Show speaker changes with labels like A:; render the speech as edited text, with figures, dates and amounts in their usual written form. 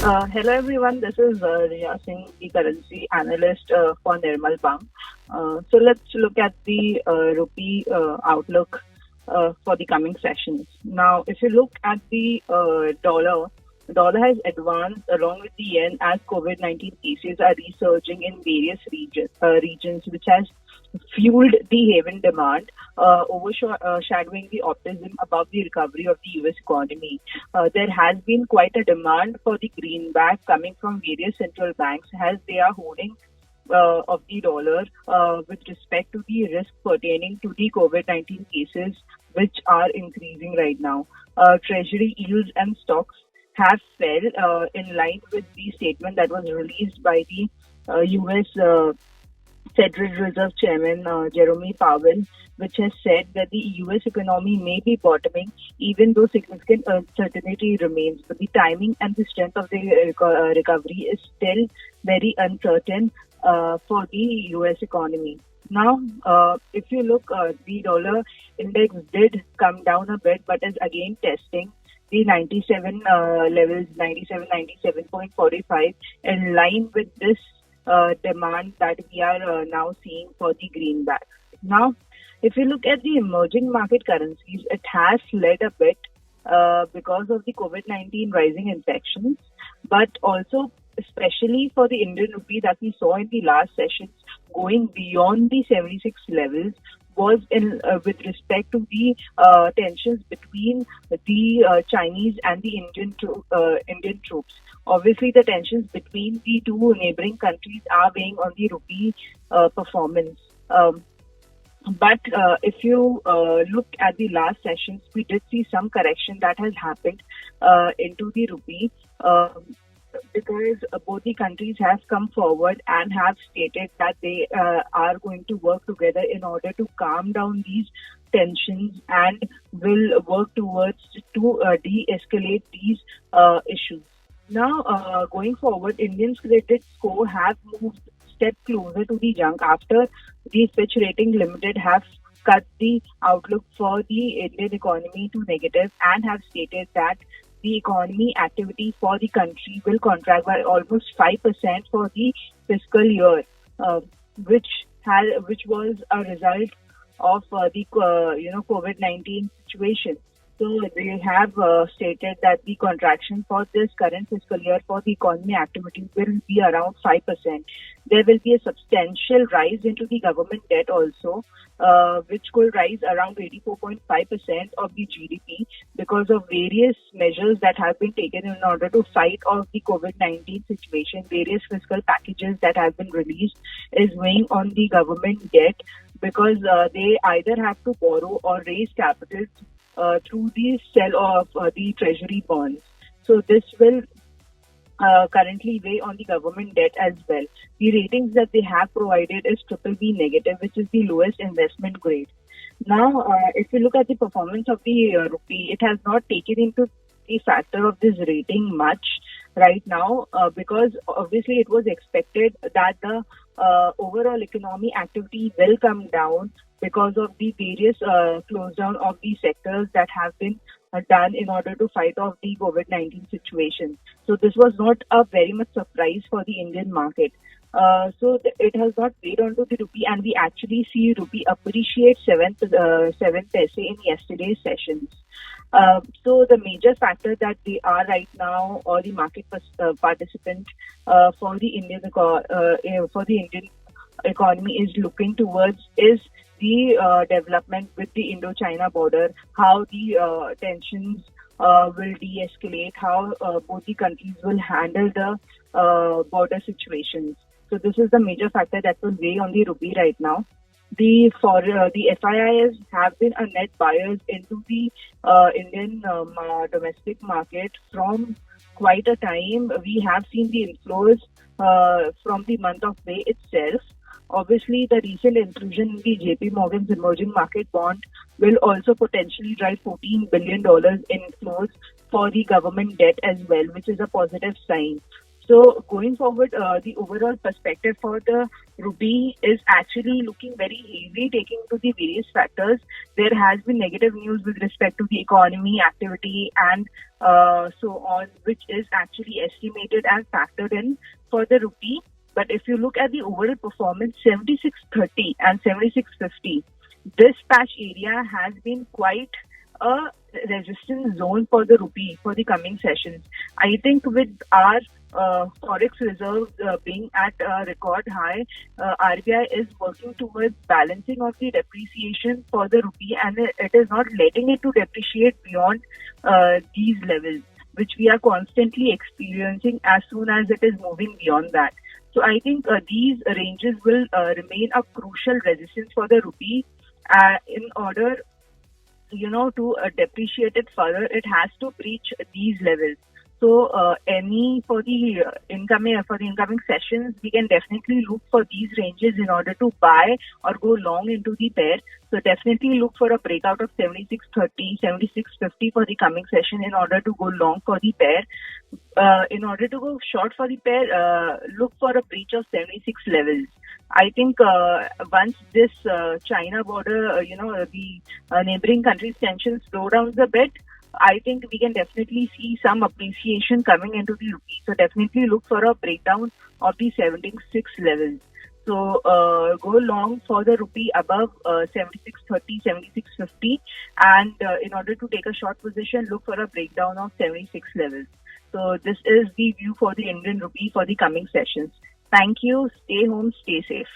A: Hello everyone, this is Riya Singh, the currency analyst for Nirmal Bank. So let's look at the Rupee outlook for the coming sessions. Now, if you look at the dollar has advanced along with the yen as COVID-19 cases are resurging in various regions, which has fueled the haven demand, overshadowing the optimism about the recovery of the US economy. There has been quite a demand for the greenback coming from various central banks as they are holding of the dollar with respect to the risk pertaining to the COVID-19 cases, which are increasing right now. Treasury yields and stocks have fell in line with the statement that was released by the US Federal Reserve Chairman Jerome Powell, which has said that the US economy may be bottoming even though significant uncertainty remains. But the timing and the strength of the recovery is still very uncertain for the US economy. Now, if you look, the dollar index did come down a bit, but is again testing the 97 levels, 97.45, in line with this demand that we are now seeing for the greenback. Now, if you look at the emerging market currencies, it has led a bit because of the COVID-19 rising infections, but also especially for the Indian rupee that we saw in the last sessions going beyond the 76 levels was in with respect to the tensions between the Chinese and the Indian troops. Obviously, the tensions between the two neighboring countries are weighing on the rupee performance. But if you look at the last sessions, we did see some correction that has happened into the rupee because both the countries have come forward and have stated that they are going to work together in order to calm down these tensions and will work towards to de-escalate these issues. Now, going forward, India's credit score have moved step closer to the junk after the Fitch Rating Limited have cut the outlook for the Indian economy to negative and have stated that the economy activity for the country will contract by almost 5% for the fiscal year, which was a result of the COVID-19 situation. So they have stated that the contraction for this current fiscal year for the economy activity will be around 5%. There will be a substantial rise into the government debt also, which could rise around 84.5% of the GDP because of various measures that have been taken in order to fight off the COVID-19 situation. Various fiscal packages that have been released is weighing on the government debt because they either have to borrow or raise capital through the sale of the treasury bonds. So this will currently weigh on the government debt as well. The ratings that they have provided is BBB negative, which is the lowest investment grade. Now, if you look at the performance of the rupee, it has not taken into the factor of this rating much right now because obviously it was expected that the overall economy activity will come down because of the various close down of the sectors that have been done in order to fight off the COVID-19 situation. So this was not a very much surprise for the Indian market. So it has not weighed onto the rupee, and we actually see rupee appreciate 7 paise in yesterday's sessions. So the major factor that they are right now, or the market participant for the Indian economy is looking towards is the development with the Indo-China border, how the tensions will de-escalate, how both the countries will handle the border situations. So this is the major factor that will weigh on the rupee right now. The FIIs have been a net buyers into the Indian domestic market from quite a time. We have seen the inflows from the month of May itself. Obviously, the recent inclusion in the JP Morgan's emerging market bond will also potentially drive $14 billion inflows for the government debt as well, which is a positive sign. So going forward, the overall perspective for the rupee is actually looking very hazy, taking into the various factors. There has been negative news with respect to the economy, activity, and so on, which is actually estimated and factored in for the rupee. But if you look at the overall performance, 76.30 and 76.50, this patch area has been quite a resistance zone for the rupee for the coming sessions. I think with our forex reserves being at a record high, RBI is working towards balancing of the depreciation for the rupee, and it is not letting it to depreciate beyond these levels, which we are constantly experiencing as soon as it is moving beyond that. So I think these ranges will remain a crucial resistance for the rupee. In order, to depreciate it further, it has to breach these levels. So for the incoming sessions, we can definitely look for these ranges in order to buy or go long into the pair. So definitely look for a breakout of 76.30, 76.50 for the coming session in order to go long for the pair. In order to go short for the pair, look for a breach of 76 levels. I think once this China border, the neighboring countries' tensions slow down a bit, I think we can definitely see some appreciation coming into the rupee. So definitely look for a breakdown of the 76 levels. So go long for the rupee above 76.30, 76.50, and in order to take a short position, look for a breakdown of 76 levels. So this is the view for the Indian rupee for the coming sessions. Thank you. Stay home, stay safe.